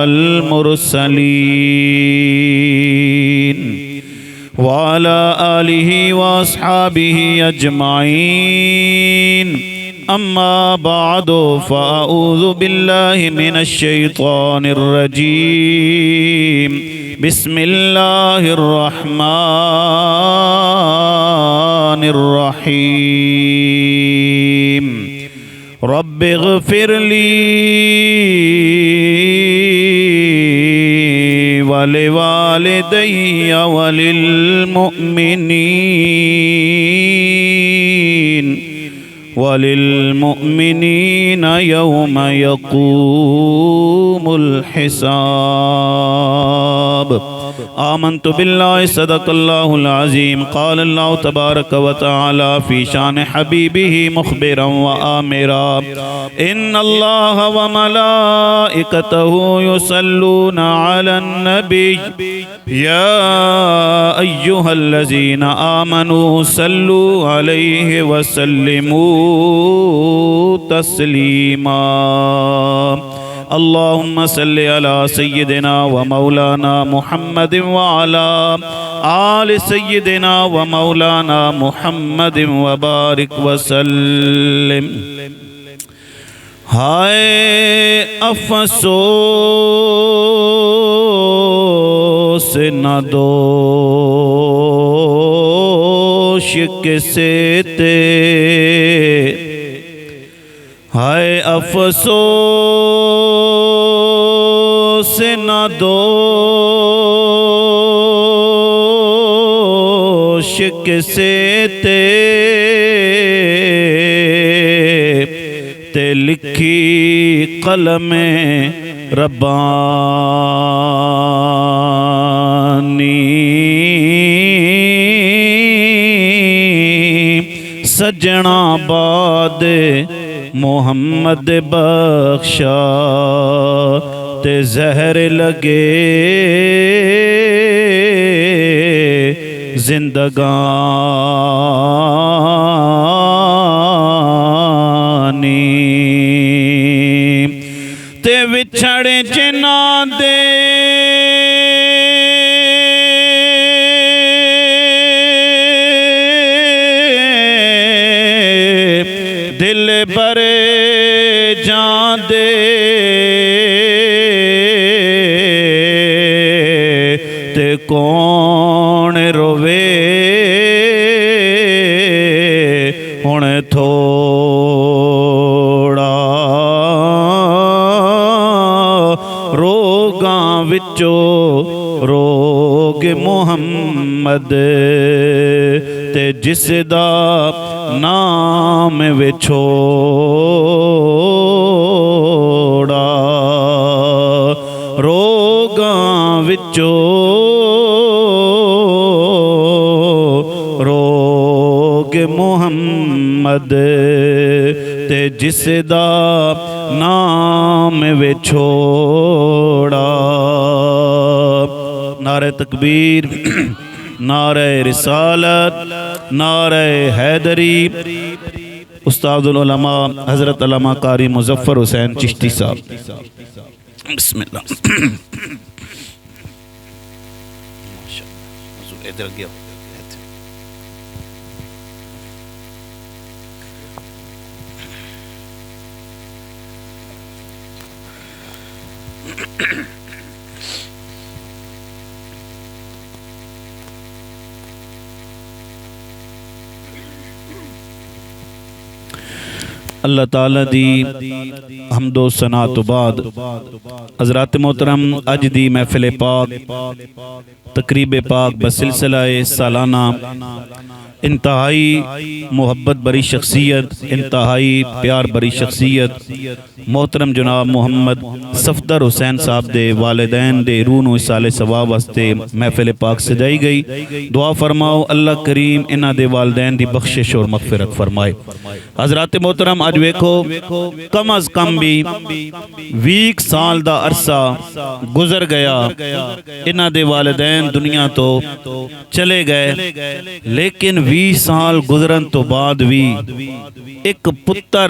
المرسلين وعلى آله وأصحابه أجمعين أما بعد فأعوذ بالله من الشيطان الرجيم بسم الله الرحمن الرحيم رب اغفر لي ولوالدي وللمؤمنين يوم يقوم الحساب آمنت بالله صدق الله العظيم قال الله تبارك وتعالى في شان حبيبه مخبرا وآمرا إن الله وملائكته يصلون على النبي يا أيها الذين آمنوا صلوا عليه وسلموا تسليما اللهم صل على سيدنا ومولانا محمد وعلى آل سيدنا ومولانا محمد وبارك وسلم हाय अफसोस न दोष किसे ते हाय अफसोस न दोष किसे ते लिखी कलम रब्बानी सजना बाद मोहम्मद बख्शा ते जहर लगे जिंदगानी ते विछड़े जिना दे दिल बरे जांदे ते कौन रोवे हुण थोड़ा रोगां विचो रोग मुहम्मद ते जिसदा नाम विछोड़ा रोगां विचो रोग मुहम्मद ते जिसदा नाम विछोड़ा नारे तकबीर नारे रिसालत नारे हैदरी उस्तादुल उलमा हज़रत अल्लामा कारी मुज़फ़्फ़र हुसैन चिश्ती साहब बिस्मिल्लाह इधर गया अल्लाह ताला दी हमदो सना तो बाद हज़रात मोहतरम अज दी महफिल पाक तकरीब पाक बसिलसिलाए सालाना इंतहाई मोहब्बत बरी शख्सियत इंतहाई प्यार बरी शख्सियत मोहतरम जनाब मोहम्मद सफदर हुसैन साहब दे वालिदैन दे रूह नूं इसाले सवाब वास्ते महफिल पाक सजाई गई। दुआ फरमाओ अल्लाह करीम इन्हां दे वालिदैन दी बख्शिश और मगफिरत फरमाए। हज़रात मोहतरम अज वेखो कम अज कम भी 20 साल दा अरसा गुजर गया, इन्हां दे वालिदैन दुनिया तो चले गए, लेकिन 20 साल गुजरन तो बाद भी एक पुत्र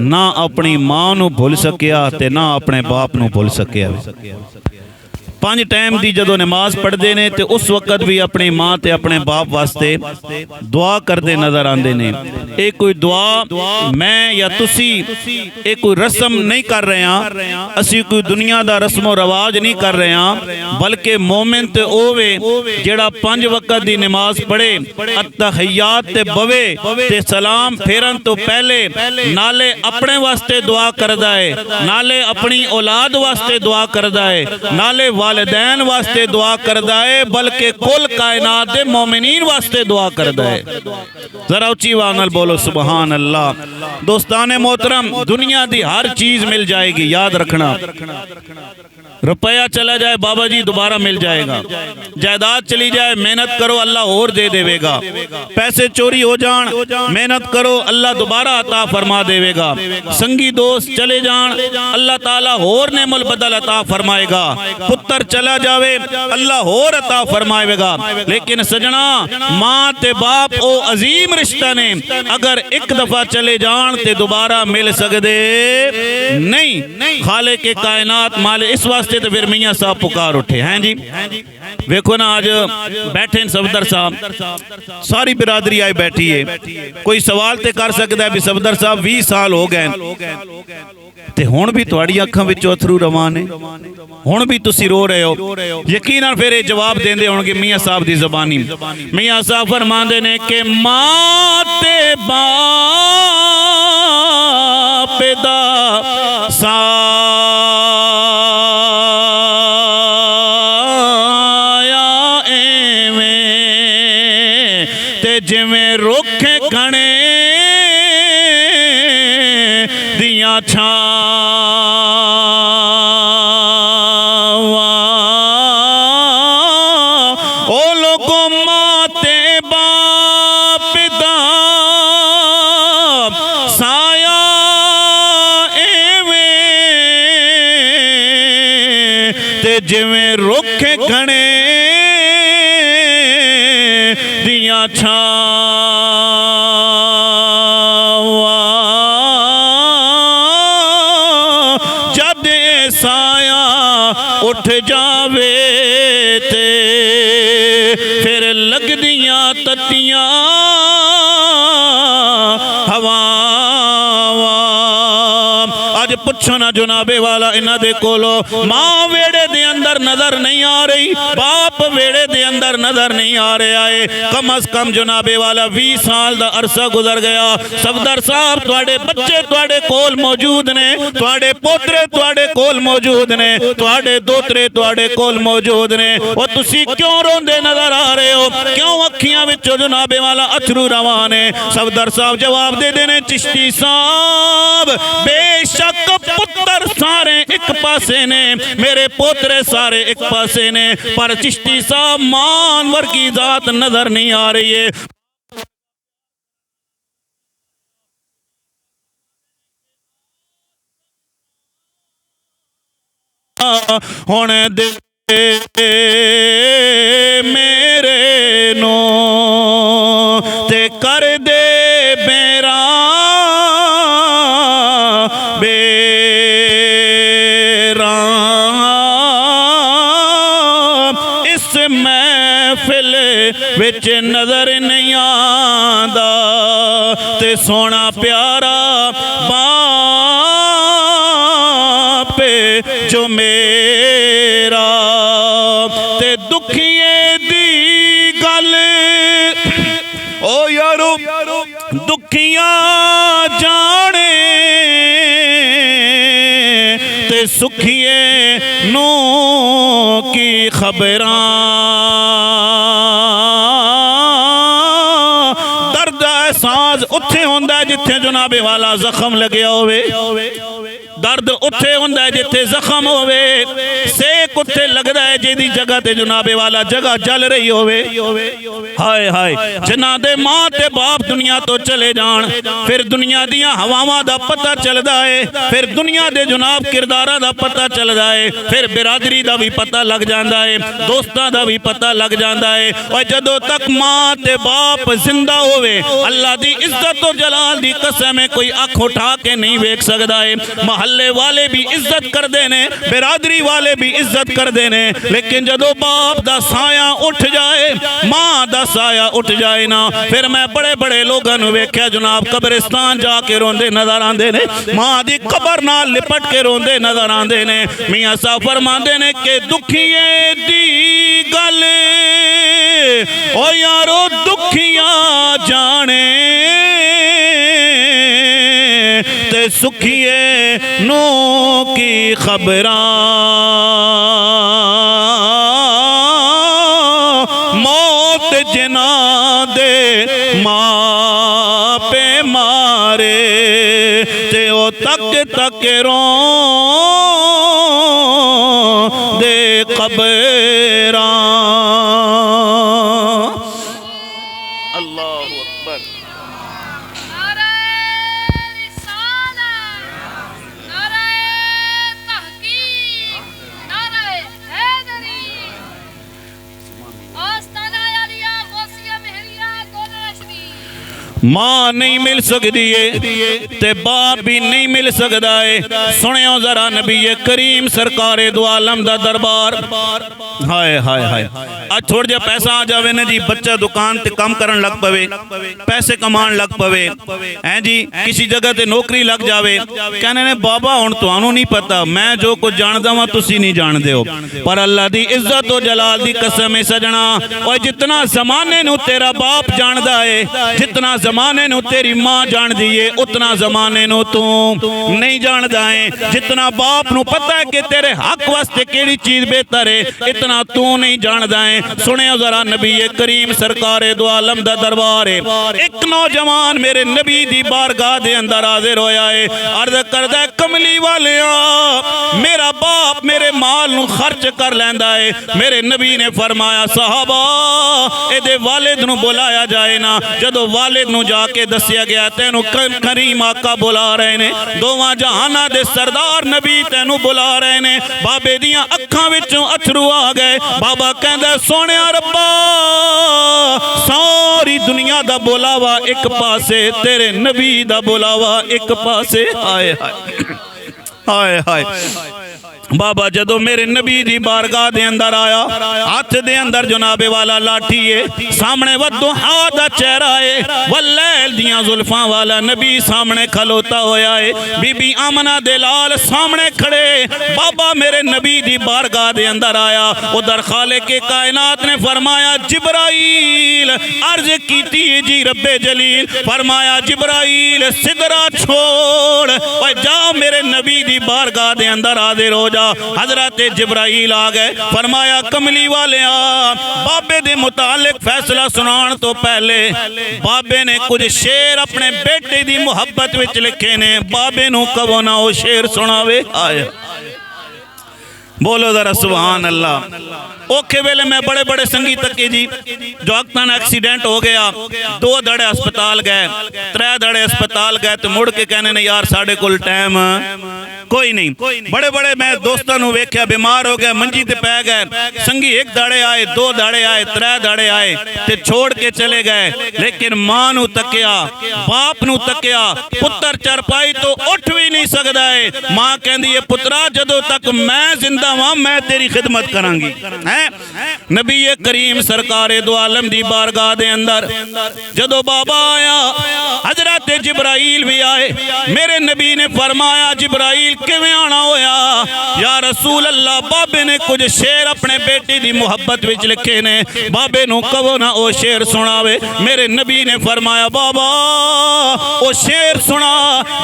ना अपनी मां नूं भुल सकिया ते ना अपने बाप नूं भुल सकिया। 5 टाइम की जो नमाज पढ़ते हैं तो उस वक्त भी अपनी माँ ते अपने बाप वास्ते दुआ करते नजर आते हैं। ये कोई दुआ मैं या तुसी एक कोई रस्म नहीं कर रहे हैं, असी कोई दुनिया का रस्मो रवाज नहीं कर रहे हैं, बल्कि मोमिन तो ओवे जेड़ा 5 वक्त की नमाज पढ़े, अत्तहियात ते बवे ते सलाम फेरन तो पहले नाले अपने वास्ते दुआ करदा है, नाले अपनी औलाद वास्ते दुआ करदा है, नाले वालिदैन वास्ते दुआ करदा है, बल्कि कुल कायनात दे मोमिनीन वास्ते दुआ करदा है। जरा उच्ची आवाज़ नाल बोलो सुबहान अल्लाह। दोस्ताने मोहतरम, दुनिया की हर चीज मिल जाएगी, याद रखना। रुपया चला जाए बाबा जी दोबारा मिल जाएगा, जायदाद चली जाए मेहनत करो अल्लाह और दे देवेगा, पैसे चोरी हो जान मेहनत करो अल्लाह दोबारा अता फरमा देवेगा, संगी दोस्त चले जान अल्लाह ताला और नेमल बदल अता फरमाएगा, पुत्र चला जावे अल्लाह और अता फरमाएगा। लेकिन सजना माँ ते बाप ओ अजीम रिश्ता ने अगर एक दफा चले जान ते दोबारा मिल सकते नहीं। खाले के कायनात माले इस वास्ते तो फिर मियाँ साहब पुकार उठे हैं जी। देखो ना आज बैठे सफदर साहब, सारी बिरादरी आई बैठी है, कोई सवाल तो कर सकता है भी सफदर साहब 20 साल हो गए ते हुण भी तुहाडी अखां विचों अथरू रवान ने, हुण भी तुसी रो रहे हो। यकीनन फिर ये जवाब देंदे होणगे मियाँ साहब दी ज़बानी। मियाँ साहब फरमांदे ने कि मां ते बाप दा साया एवें ते जिवें रुख घणे दियां छावां, ओ लोगों मां ते बाप दा साया एवें ते जिवें रुख घणे दियां छावां, जद साया उठ जावे ते फिर लगदियां तत्तियां हवावां। अज पुछो ना जुनाबे वाला इन्हां दे कोलो, मां वेड़े दे अंदर नजर नहीं आ रही, बाप वेड़े दे अंदर नजर नहीं आ रहा है। कम अज कम जुनाबे वाला 20 साल का अरसा गुजर गया। सफदर साहब तुहाडे बच्चे तुहाडे कोल मौजूद ने, तुहाडे पोतरे तुहाडे कोल मौजूद ने, तुहाडे दोतरे तुहाडे कोल मौजूद ने, और तुसी क्यों रोंदे नजर आ रहे हो, क्यों अखियां विचों जुनाबे वाला अथरू रवान है? सफदर साहब जवाब दे देने, चिश्ती साहब बेशक पुत्र सारे एक पासे ने, मेरे पोतरे सारे एक पासे ने, पर चिश्ती साहब मान वर्गी जात नजर नहीं आ रही है। हुण दे मेरे नो ते कर दे मेरा बेरा, इस महफिल विच नजर नहीं आंदा ते सोना प्यारा बाप जो मेरा, ते दुखिए दी गल ओ यारो दुखियां जाने ते सुखिए नू की खबरां, दर्द एहसास उत्थे होंदा जिथे जुनाबे वाला जख्म लगे होवे, दर्द उत्थे होंदा जिथे जख्म होवे, सेक सेक उत्थे लगदा है जेदी जगह ते जनाबे वाला जगह जल रही होवे। हाय हाय जिन्हां दे मां ते बाप दुनिया तो चले जान फिर दुनिया दियां हवावां दा पता चलदा है, फिर दुनिया दे जनाब किरदारां दा पता चलदा है, फिर बिरादरी दा भी पता लग जांदा है, दोस्तां दा भी पता लग जांदा है। और जदों तक मां ते बाप जिंदा होवे अल्लाह दी इज्जत और जलाल दी कसम है कोई अख उठा के नहीं वेख सकदा है। महल्ले वाले भी इज्जत करदे ने, बिरादरी वाले भी इज्जत करदे ने, लेकिन जदों बाप दा साया उठ जाए, मां दा साया उठ जाए ना, फिर मैं बड़े बड़े लोगों नूं वेख्या जनाब कब्रिस्तान जाके रोंदे नजर आंदे ने, मां दी कबर नाल लिपट के रोंदे नजर आंदे ने। मियां साहब फरमांदे ने कि दुखिए दी गल ओ यारो दुखिया जाने ते सुखिए नो की खबरां मौत जिना दे मां पे मारे ते ओ तक तक रो दे कबरां। अल्लाहु अकबर। मां नहीं मिल सकती है ते बाप भी नहीं मिल सकता है। सुनियो जरा नबी करीम सरकारे दो आलम दा दरबार। हाय हाय हाय आज थोड़ा जा पैसा आ जावे ना जी, बच्चा दुकान ते काम करन लग पवे, पैसे कमान लग पवे हैं जी, किसी जगह ते नौकरी लग जावे, कहने ने बाबा हुण तुहानू नहीं पता, मैं जो कुछ जानदा वां तुसी नहीं जानदे हो। पर अल्लाह दी इज्जत और जलाल दी कसम है सजना, और जितना जमाने नू तेरा बाप जानदा है, जितना जमाने नू तेरी मां जानदी है, उतना जमाने नू तू नहीं जानदा है। जितना बाप नू पता है कि तेरे हक वास्ते केड़ी चीज बेहतर है, इतना तू नहीं जानदा है। सुनियो जरा नबी करीम सरकारे दो आलम दा दरबार है। एक नौजवान मेरे नबी दी बारगाह दे अंदर हाजिर होया है, अर्ज करदा है कमली वालिया मेरा बाप मेरे माल नू खर्च कर लैंदा है। मेरे नबी ने फरमाया साहबा एदे वालिद नू बुलाया जाए ना। जदों वालिद नू जाके दसिया गया तेनू करीम आका बुला रहे ने, दोवां जहाना दे सरदार नबी तेनू बुला रहे ने। बाबे दियां अखां विचों अथरू आ गए। बाबा कहंदा सोनिया रब्बा सारी दुनिया दा बुलावा एक पासे, तेरे नबी दा बुलावा एक पासे। हाय हाय हाय हाय। बाबा जदों मेरे नबी दी बारगाह दे अंदर आया, हाथ दे अंदर जनाबे वाला लाठी है, सामने वद्दुहा दा चेहरा है, वल्लैल दियां जुल्फां वाला नबी सामने खलोता होया है, बीबी आमना दे लाल सामने खड़े। बाबा मेरे नबी दी बारगाह दे अंदर आया, उधर खालिक के कायनात ने फरमाया जिब्राइल अर्ज कीती जी रब्बे जलील, फरमाया जिब्राइल सिदरा छोड़ और जा मेरे नबी दी बारगाह दे अंदर हाजिर हो जा। हजरत जिब्राइल आ गए, फरमाया कमली वाले बाबे दे मुतालिक फैसला सुनान तो पहले बाबे ने कुछ शेर अपने बेटे दी मुहब्बत विच लिखे ने, बाबे नू कवो ना वो शेर सुनावे। आया बोलो जरा सुभान अल्लाह। औखे वेले मैं बड़े बड़े संगीत तके जी जो अक्तान एक्सीडेंट हो गया, 2 दड़े अस्पताल गए, 3 दड़े अस्पताल गए तो मुड़ के कहने ने यार साढ़े कोल टाइम कोई नहीं। बड़े बड़े मैं दोस्तों नू वेख्या बीमार हो गए, मंजी ते पै गए, संगी 1 दाड़े आए, 2 दाड़े आए, 3 दाड़े आए ते छोड़ के चले गए। लेकिन मां नू तकिया, बाप नू तकिया, पुत्र चरपाई तो उठ भी नहीं सकदा है। मां कहंदी है पुत्रा जदों तक मैं जिंदा वां मैं तेरी खिदमत करांगी। नबी करीम सरकारे दो आलम दी बारगाह दे अंदर जदों बाबा आया, हजरत जिब्राइल भी आए। मेरे नबी ने फरमाया जिब्राइल किवें आना होया? या रसूल अल्लाह बाबे ने कुछ शेर अपने बेटे दी मुहब्बत विच लिखे ने, बाबे नू कहो ना ओ शेर सुनावे। मेरे नबी ने फरमाया बाबा ओ शेर सुना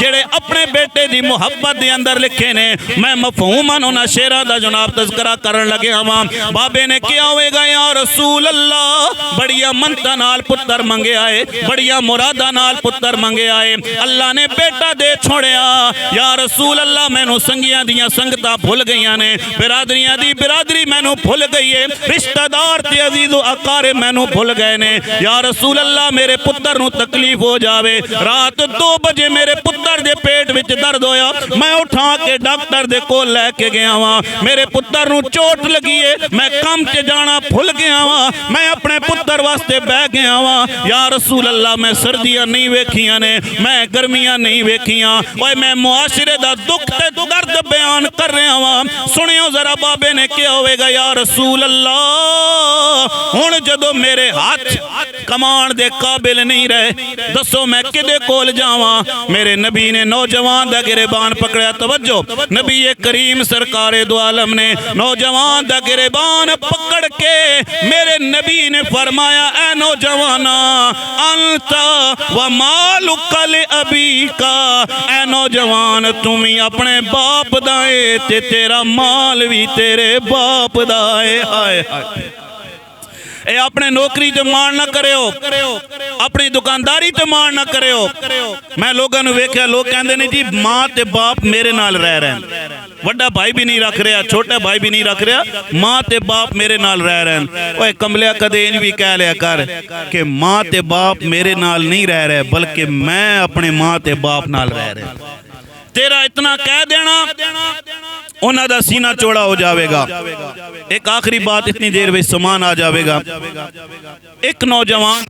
जेड़े अपने बेटे दी मुहब्बत दे अंदर लिखे ने। मैं मफहूमन उन्हां शेरां दा जनाब तज़किरा करन लगे वां। बाबे ने क्या होएगा या रसूल अल्लाह बड़िया मनता नाल पुत्र मंगे आए, बड़िया मुरादा नाल पुत्र मंगे आए, अल्लाह ने बेटा दे छोड़िया। या रसूल अल्लाह अल्लाह मैनू संगियां दियां संगतां भुल गईयां ने, बिरादरियां दी बिरादरी मैनू भुल गई है, रिश्तेदार ते अजीज़ अकारे मैनू भुल गए ने। या रसूल अल्लाह मेरे पुत्र नू तकलीफ हो जावे, रात 2 बजे मेरे पुत्र दे पेट विच दर्द होया, मैं उठा के डॉक्टर दे कोल लैके गया वा, मेरे पुत्र नू चोट लगी है, मैं काम ते जाना भुल गया वा, मैं अपने पुत्र वास्ते बह गया वा। या रसूल अल्लाह मैं सर्दियां नहीं वेखियां ने, मैं गर्मियां नहीं वेखियां, ओए मैं मुआशरे दा दुख ते दर्द बयान कर रहा वा, सुनियो जरा बाबे ने क्या होवेगा। या रसूल अल्लाह हुण जदों मेरे हाथ कमान दे काबिल नहीं रहे, दसो मैं किदे कोल जावां। मेरे नबी ने नौजवान दा गिरेबान पकड़या, तवज्जो, नबी करीम सरकारे दो आलम ने नौजवान दा गिरेबान पकड़ के मेरे नबी ने फरमाया, ए नौजवाना अंता व मालुका ले अबी का, ए नौजवान तुम ही अपने बाप दा है ते तेरा माल भी तेरे बाप दा है। हाय हाय, ए अपने नौकरी ते मान ना करियो, अपनी दुकानदारी ते मान ना करियो। मैं लोगों ने वेख्या, लोग कहते ने जी माँ ते बाप मेरे नाल रह रहे हैं, वड्डा भाई भी नहीं रख रहा, छोटा भाई भी नहीं रख रहा, माँ ते बाप मेरे नाल रह रहे हैं। ओए कमलिया कदे इंज भी कह लिया कर कि माँ ते बाप मेरे नाल नहीं रह रहे, बल्कि मैं अपने माँ ते बाप नाल रह रहा। तेरा इतना कह देना उन्हां दा सीना चौड़ा हो जाएगा। एक आखिरी बात, इतनी देर में समान आ जाएगा। एक नौजवान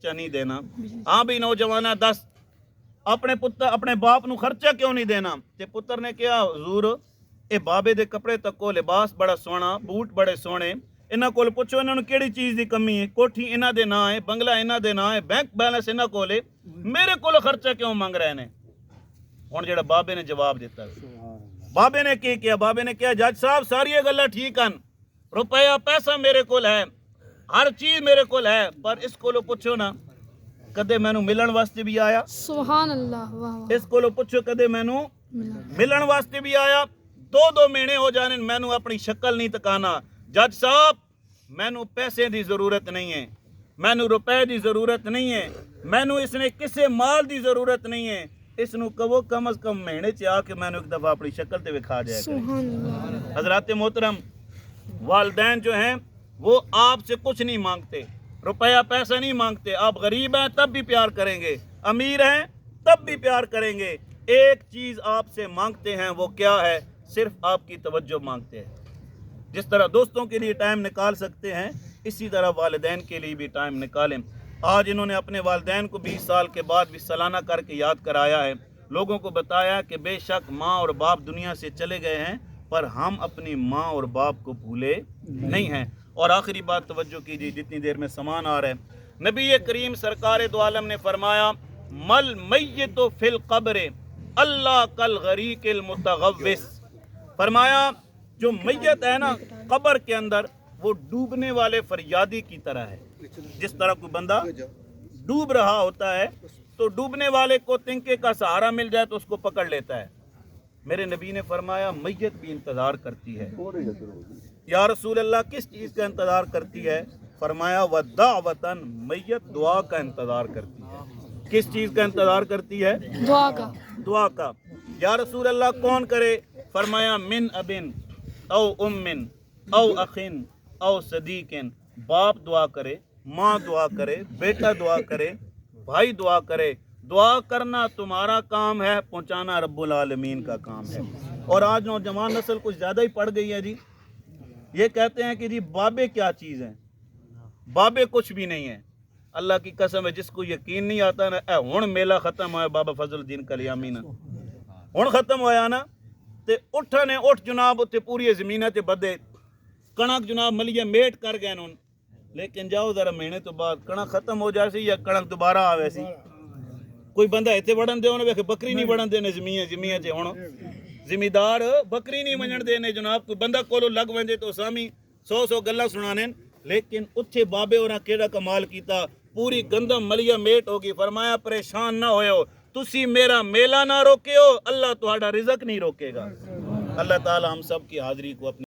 नहीं देना। हाँ भी नौजवाना दस अपने पुत्र अपने बाप नू खर्चा क्यों नहीं देना। ते पुत्र ने कहा, हुजूर ये बाबे दे कपड़े तको, लिबास बड़ा सोहना, बूट बड़े सोहने, इन्हां कोल पुछो इन्हां नू किहड़ी चीज़ दी कमी है, कोठी इन्हां दे नां है, बंगला इन्हां दे नां है, बैंक बैलेंस इन्हां कोल है, मेरे कोल खर्चा क्यों मंग रहे ने। हुण जिहड़ा बाबे ने जवाब दिता, बाबे ने की किया, बाबे ने कहा, जज साहब सारियां गल्लां ठीक हन, रुपया पैसा मेरे कोल है, हर चीज मेरे कोल है, पर इस कोलों पुछो ना कदे मैनू मिलन वास्ते भी आया। सुभान अल्लाह, वाह। इस कोलों पुछो कदे मैनू मिलन वास्ते भी आया। 2-2 महीने हो जाने मैनू अपनी शक्ल नहीं तकाना। जज साहब मैनू पैसे की जरूरत नहीं है, मैनू रुपए की जरूरत नहीं है, मैनू इसने किसी माल की जरूरत नहीं है, इसनू कहो कम अज कम महीने च आके मैनू एक दफा अपनी शक्ल ते विखा जाए। हजरात मोहतरम, वालिदैन जो हैं वो आपसे कुछ नहीं मांगते, रुपया पैसा नहीं मांगते। आप गरीब हैं तब भी प्यार करेंगे, अमीर हैं तब भी प्यार करेंगे। एक चीज़ आपसे मांगते हैं, वो क्या है? सिर्फ आपकी तवज्जो मांगते हैं। जिस तरह दोस्तों के लिए टाइम निकाल सकते हैं, इसी तरह वालिदैन के लिए भी टाइम निकालें। आज इन्होंने अपने वालिदैन को 20 साल के बाद भी सालाना करके याद कराया है, लोगों को बताया कि बेशक माँ और बाप दुनिया से चले गए हैं, पर हम अपनी माँ और बाप को भूले नहीं हैं। और आखिरी बात तवज्जो कीजिए, जितनी देर में सामान आ रहा है, नबी करीम सरकार दो आलम ने फरमाया, मल मय्यतु फिल क़ब्र अल्लाह कल गरीक़िल मुतग़व्विस। फरमाया जो मैयत है ना कब्र के अंदर, वो डूबने वाले फरियादी की तरह है। जिस तरह कोई बंदा डूब रहा होता है तो डूबने वाले को तिनके का सहारा मिल जाए तो उसको पकड़ लेता है। मेरे नबी ने फरमाया मैयत भी इंतज़ार करती है। या रसूल अल्लाह किस चीज़ का इंतज़ार करती है? फरमाया वदावतन, मैयत दुआ का इंतज़ार करती है। किस चीज़ का इंतज़ार करती है? दुआ का। दुआ का। या रसूल अल्लाह कौन करे? फरमाया मिन अबिन औ उम्मिन औ अखिन औ सदीकिन। बाप दुआ करे, माँ दुआ करे, बेटा दुआ करे, भाई दुआ करे। दुआ करना तुम्हारा काम है, पहुँचाना रब्बुल आलमीन का काम है। और आज नौजवान नस्ल कुछ ज़्यादा ही पड़ गई है जी। ये कहते हैं कि जी बाबे क्या चीज़ हैं, बाबे कुछ भी नहीं है। अल्लाह की कसम है, जिसको यकीन नहीं आता ना, हुण मेला ख़त्म होया बाबा फजलुद्दीन कलियामी ना, हुण ख़त्म होया ना, ते उठ ने उठ जनाब उत्ते पूरी ज़मीन ते बदे कणक जनाब मलिया मेट कर गए उन। लेकिन जाओ ज़रा महीने तो बाद कणक ख़त्म हो जासी या कणक दोबारा आवे सी। कोई बंदा इतने बढ़न दे, वेख बकरी नहीं बढ़न देने जमीन च हुण जिमीदार बकरी नहीं वञण देने जनाब कोई बंदा कोलो लग वंजे तो सामी 100 गल्ला सुनाने लेकिन उत्थे बाबे होरा केड़ा कमाल कीता पूरी गंदम मलिया मेट होगी फरमाया परेशान ना होयो तुसी मेरा मेला ना रोकियो अल्लाह तुहाड़ा रिज़्क नहीं रोकेगा। अल्लाह ताला हम सब की हाज़री को अपनी